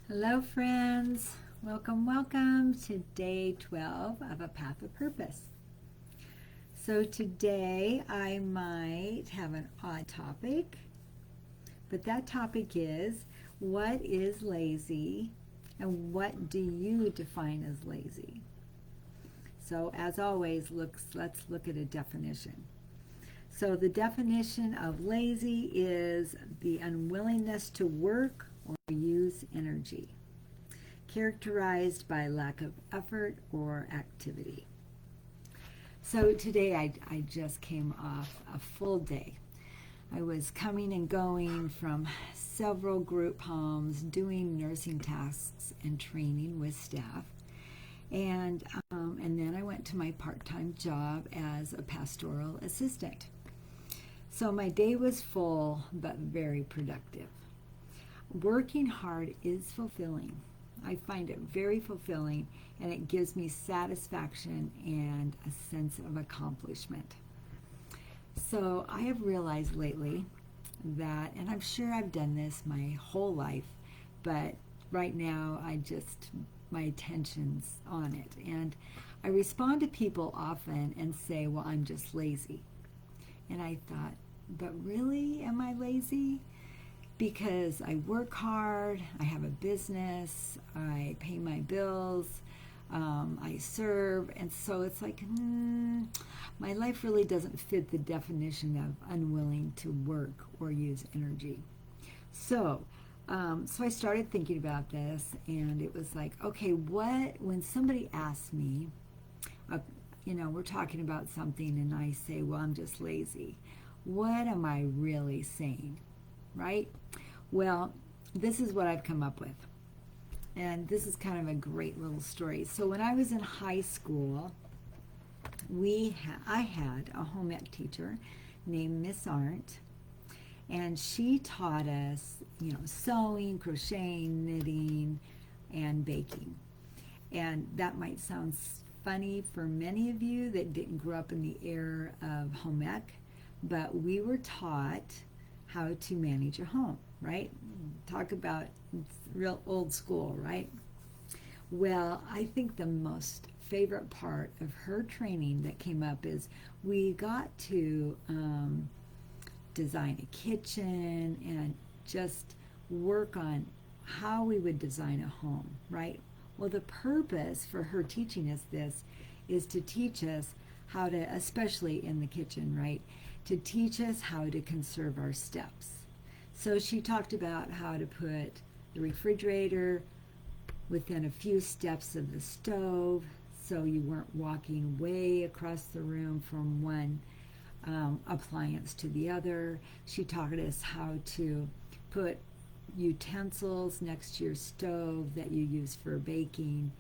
Hello, friends. Welcome to day 12 of A Path of Purpose. So, today I might have an odd topic, but that topic is what is lazy and what do you define as lazy? So, as always, let's look at a definition. So, the definition of lazy is the unwillingness to work or use energy, characterized by lack of effort or activity. So today I just came off a full day. I was coming and going from several group homes, doing nursing tasks and training with staff. And then I went to my part-time job as a pastoral assistant. So my day was full but very productive. Working hard is fulfilling. I find it very fulfilling, and it gives me satisfaction and a sense of accomplishment. So I have realized lately that, and I'm sure I've done this my whole life, but right now my attention's on it. And I respond to people often and say, well, I'm just lazy. And I thought, but really, am I lazy? Because I work hard, I have a business, I pay my bills, I serve, and so it's like, my life really doesn't fit the definition of unwilling to work or use energy. So I started thinking about this, and it was like, okay, when somebody asks me, we're talking about something, and I say, well, I'm just lazy, what am I really saying? Right? Well, this is what I've come up with. And this is kind of a great little story. So when I was in high school, I had a home ec teacher named Miss Arndt, and she taught us, sewing, crocheting, knitting, and baking. And that might sound funny for many of you that didn't grow up in the era of home ec, but we were taught how to manage a home, right? Talk about real old school, right? Well, I think the most favorite part of her training that came up is we got to design a kitchen and just work on how we would design a home, right? Well, the purpose for her teaching us this is to teach us how to, especially in the kitchen, right? To teach us how to conserve our steps. So she talked about how to put the refrigerator within a few steps of the stove so you weren't walking way across the room from one appliance to the other. She taught us how to put utensils next to your stove that you use for baking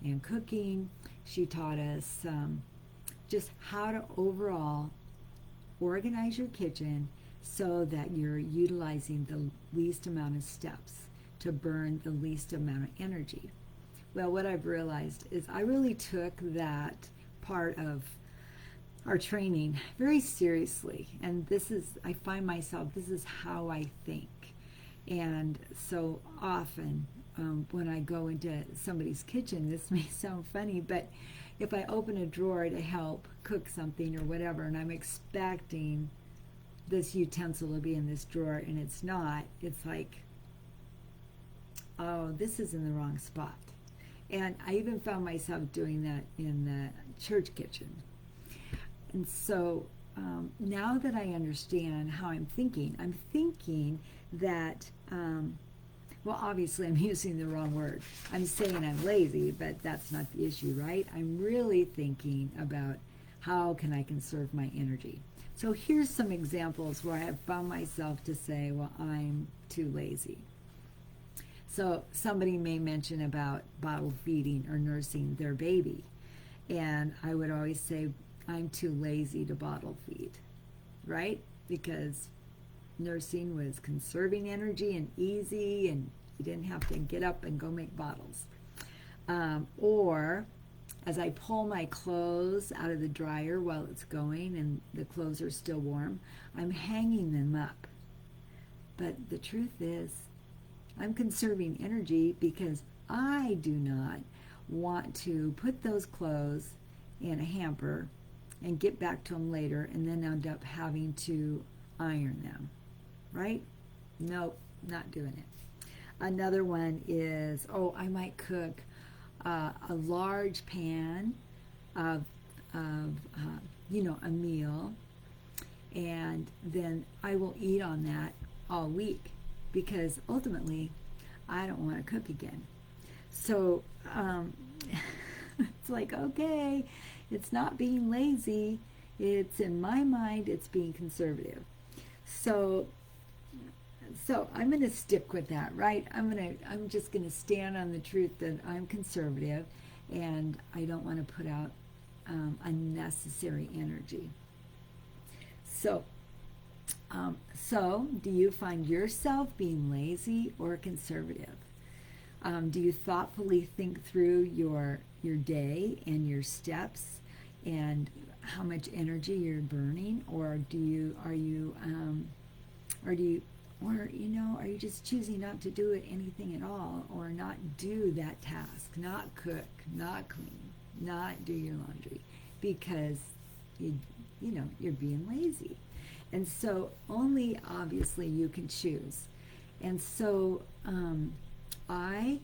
and cooking. She taught us just how to overall organize your kitchen so that you're utilizing the least amount of steps to burn the least amount of energy. Well, what I've realized is I really took that part of our training very seriously, and I find myself, this is how I think. And so often when I go into somebody's kitchen, this may sound funny, but if I open a drawer to help cook something or whatever, and I'm expecting this utensil to be in this drawer and it's not, it's like, oh, this is in the wrong spot. And I even found myself doing that in the church kitchen. And so now that I understand how I'm thinking that, well, obviously I'm using the wrong word. I'm saying I'm lazy, but that's not the issue, right? I'm really thinking about how can I conserve my energy. So here's some examples where I have found myself to say, well, I'm too lazy. So somebody may mention about bottle feeding or nursing their baby. And I would always say, I'm too lazy to bottle feed, right? Because nursing was conserving energy and easy, and you didn't have to get up and go make bottles. Or as I pull my clothes out of the dryer while it's going and the clothes are still warm, I'm hanging them up. But the truth is, I'm conserving energy because I do not want to put those clothes in a hamper and get back to them later and then end up having to iron them, right? Nope, not doing it. Another one is, I might cook a large pan of a meal, and then I will eat on that all week because ultimately I don't want to cook again. So it's like, okay, it's not being lazy. It's in my mind, it's being conservative. So I'm going to stick with that, right? I'm just going to stand on the truth that I'm conservative and I don't want to put out unnecessary energy. So do you find yourself being lazy or conservative? Do you thoughtfully think through your day and your steps and how much energy you're burning, or are you just choosing not to do anything at all, or not do that task, not cook, not clean, not do your laundry because you're being lazy? And so only obviously you can choose. And so I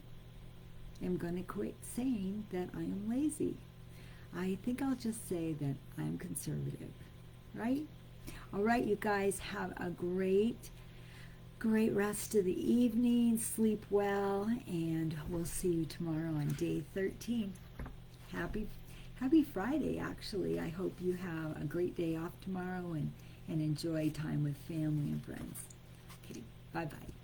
am going to quit saying that I am lazy. I think I'll just say that I'm conservative, right? All right, you guys, have a great rest of the evening. Sleep well, and we'll see you tomorrow on day 13. Happy Friday, actually. I hope you have a great day off tomorrow and enjoy time with family and friends. Okay, bye-bye.